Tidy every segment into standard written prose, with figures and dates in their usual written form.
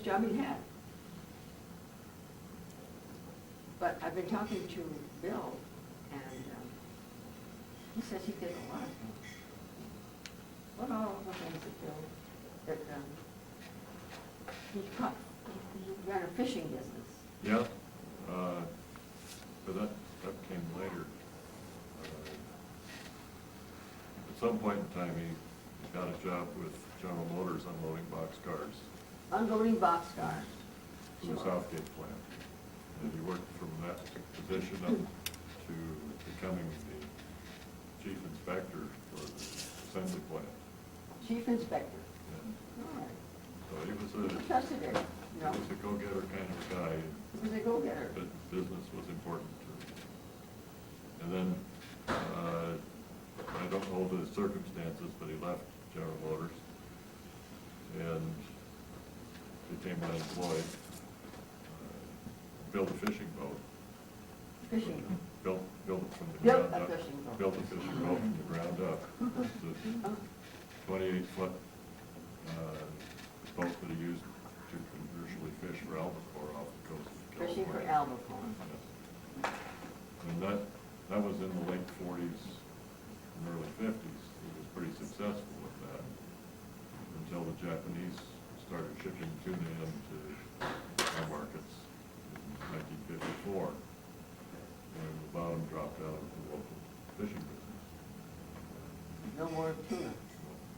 first job he had. But I've been talking to Bill, and he says he did a lot of things. What all the things that Bill, that he ran a fishing business. Yeah, but that came later. At some point in time, he got a job with General Motors unloading boxcars Unloading boxcars. to the Southgate plant. And he worked from that position up to becoming the chief inspector for the assembly plant. Chief inspector. Yeah. All right. So he was Trusted him. he was a go-getter kind of guy, He was a go-getter. but business was important to him. And then, I don't know the circumstances, but he left General Motors and became unemployed. Built a fishing boat. Fishing. Built it from the Built ground a up. fishing boat. Built a fishing boat from the ground up. It's a 28-foot boat that he used to commercially fish for albacore off the coast of California. Fishing for albacore. Yes. And that was in the late 40s and early 50s. He was pretty successful with that until the Japanese started shipping tuna into our markets in 1954. And the bottom dropped out of the local fishing business. No more tuna.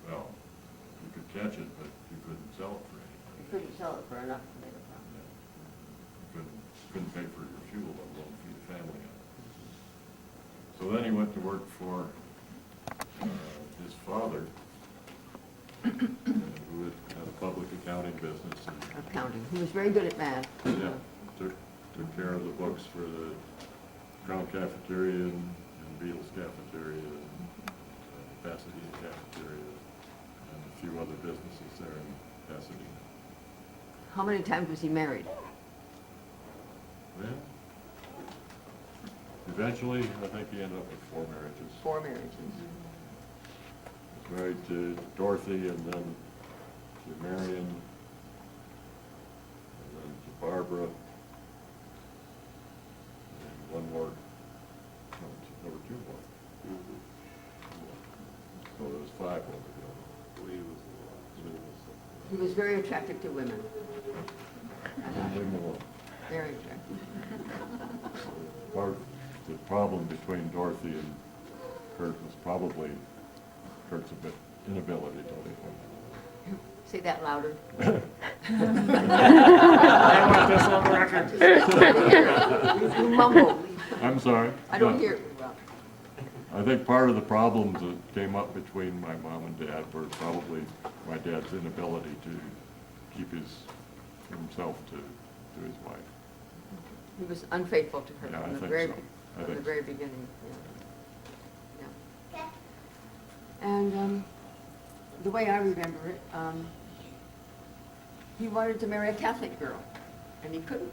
Well, you could catch it, but you couldn't sell it for anything. You couldn't sell it for enough to make a profit. Yeah. Couldn't pay for your fuel, let alone feed a family on it. So then he went to work for his father, who had a public accounting business. And, Accounting. He was very good at math. yeah, took care of the books for the Crown Cafeteria and Beals Cafeteria and Pasadena Cafeteria and a few other businesses there in Pasadena. How many times was he married? Well, eventually, I think he ended up with 4 marriages. 4 marriages. He was married to Dorothy and then to Marion and then to Barbara and one more, no, there were 2 more. So there was 5 altogether. He was very attractive to women. Leave him alone. Very attractive. Part of the problem between Dorothy and Kurt was probably Kurt's inability to leave him. Say that louder. I want this on record. You mumble. I'm sorry. I don't No. hear it well. I think part of the problems that came up between my mom and dad were probably my dad's inability to keep himself to his wife. He was unfaithful to her Yeah, I from the think very, so. I from the think very so. beginning. Yeah. And the way I remember it, he wanted to marry a Catholic girl, and he couldn't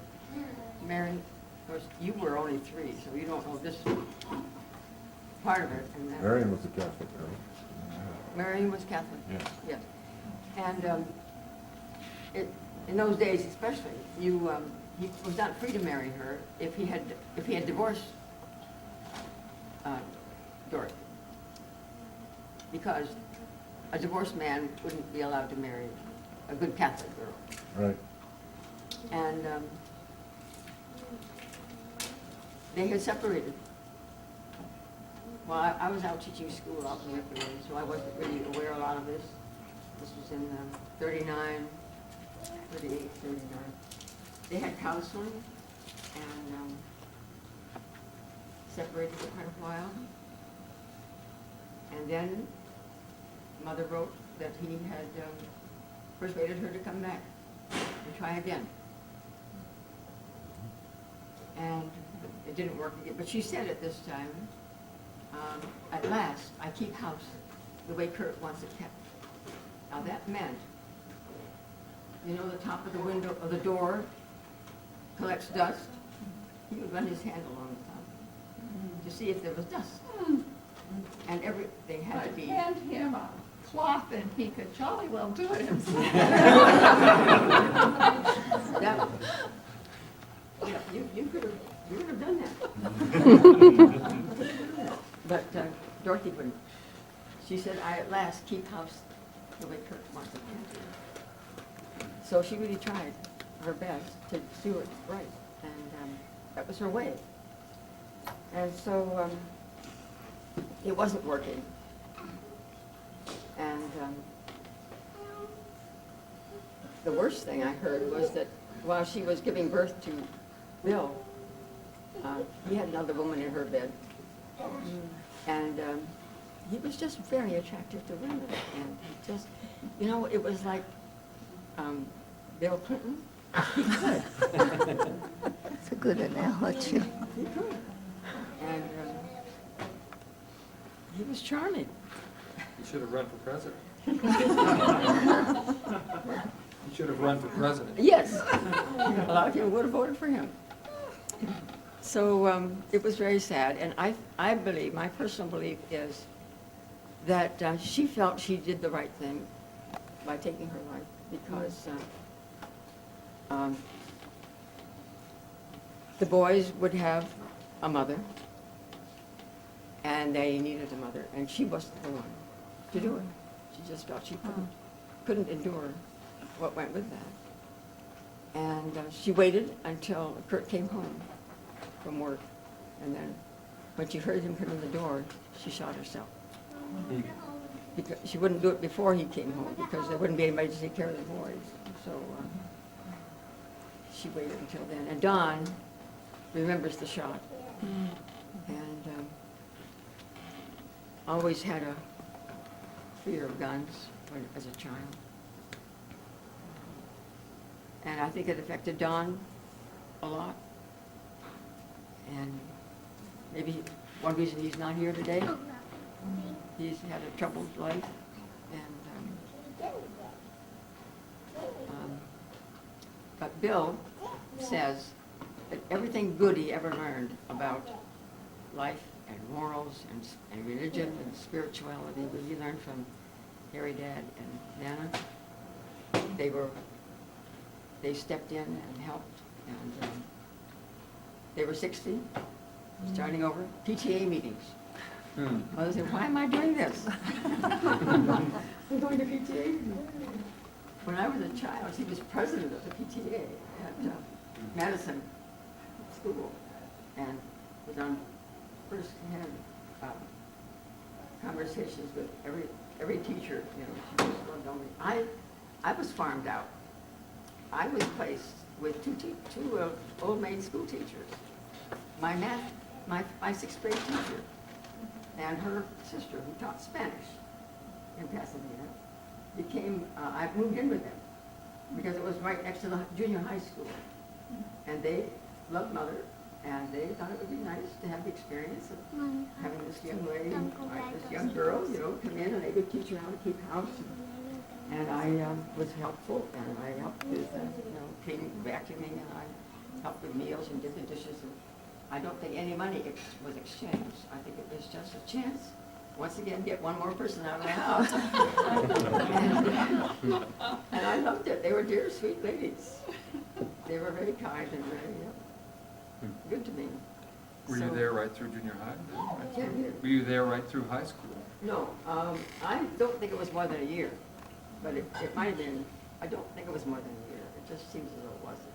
marry. Of course, you were only 3, so you don't know this part of it. And that, Marion was a Catholic girl. Marion was Catholic. Yes. Yes. And in those days, especially, he was not free to marry her if he had divorced Dorothy, because a divorced man wouldn't be allowed to marry a good Catholic girl. Right. And they had separated. Well, I was out teaching school out in Ripley, so I wasn't really aware of a lot of this. This was in 39, 38, 39. They had counseling and separated for quite a while. And then Mother wrote that he had persuaded her to come back and try again. And it didn't work again. But she said at this time, at last, I keep house the way Kurt wants it kept. Now that meant, you know, the top of the window, of the door collects dust. He would run his hand along the top to see if there was dust. And everything had to But be. hand him a cloth and he could jolly well do it himself. But Dorothy wouldn't. She said, I at last keep house the way Kurt wants it to. So she really tried her best to do it right, and that was her way. And so it wasn't working. And the worst thing I heard was that while she was giving birth to Bill, he had another woman in her bed. And he was just very attractive to women. And he just, you know, it was like Bill Clinton. He could. That's a good analogy. He could. And he was charming. You should have run for president. You should have run for president. Yes. A lot of people would have voted for him. So it was very sad. And I believe, my personal belief is that she felt she did the right thing by taking her life because the boys would have a mother, and they needed a mother, and she wasn't the one to do it. She just felt she couldn't endure what went with that. And she waited until Kurt came home from work, and then when she heard him come in the door, she shot herself. Because she wouldn't do it before he came home because there wouldn't be anybody to take care of the boys. So she waited until then. And Don remembers the shot, and always had a fear of guns as a child. And I think it affected Don a lot. And maybe one reason he's not here today, he's had a troubled life. And but Bill says that everything good he ever learned about life and morals and religion and spirituality, what he learned from Harry, Dad, and Nana, they stepped in and helped, and they were 60, starting over PTA meetings. Mother said, why am I doing this? I'm going to PTA meetings. When I was a child, he was president of the PTA at Madison School, and was on first-hand conversations with every teacher. You know, she just loved only. I was farmed out. I was placed with two old maid school teachers. My sixth grade teacher and her sister, who taught Spanish in Pasadena, I moved in with them because it was right next to the junior high school. And they loved Mother, and they thought it would be nice to have the experience of having this young lady, this young girl, you know, come in, and they would teach her how to keep house. And I was helpful, and I helped with, cleaning, vacuuming, and I helped with meals and did the dishes. And I don't think any money was exchanged. I think it was just a chance, once again, get one more person out of the house. And I loved it. They were dear, sweet ladies. They were very kind and very good to me. Were you there right through junior high? Yeah, yeah. Were you there right through high school? No, I don't think it was more than a year, but it might have been. I don't think it was more than a year. It just seems as though it wasn't.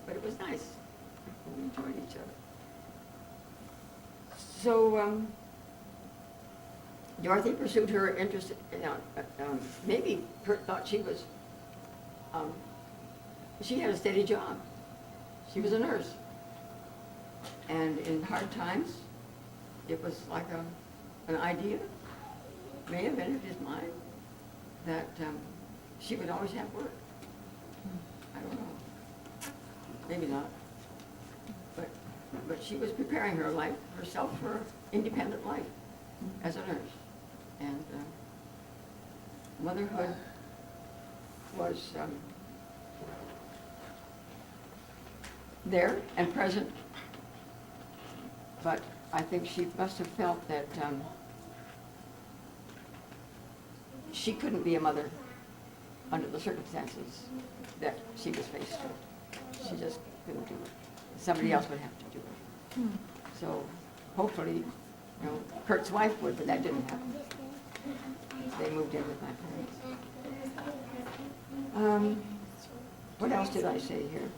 But it was nice. We enjoyed each other. So Dorothy pursued her interest. Maybe Kurt thought she was. She had a steady job. She was a nurse. And in hard times, it was like an idea, may have entered his mind, that she would always have work. I don't know. Maybe not. But she was preparing herself for independent life as a nurse. And motherhood was there and present, but I think she must have felt that she couldn't be a mother under the circumstances that she was faced with. She just couldn't do it. Somebody else would have to do it. So hopefully, you know, Kurt's wife would, but that didn't happen. They moved in with my parents. What else did I say here?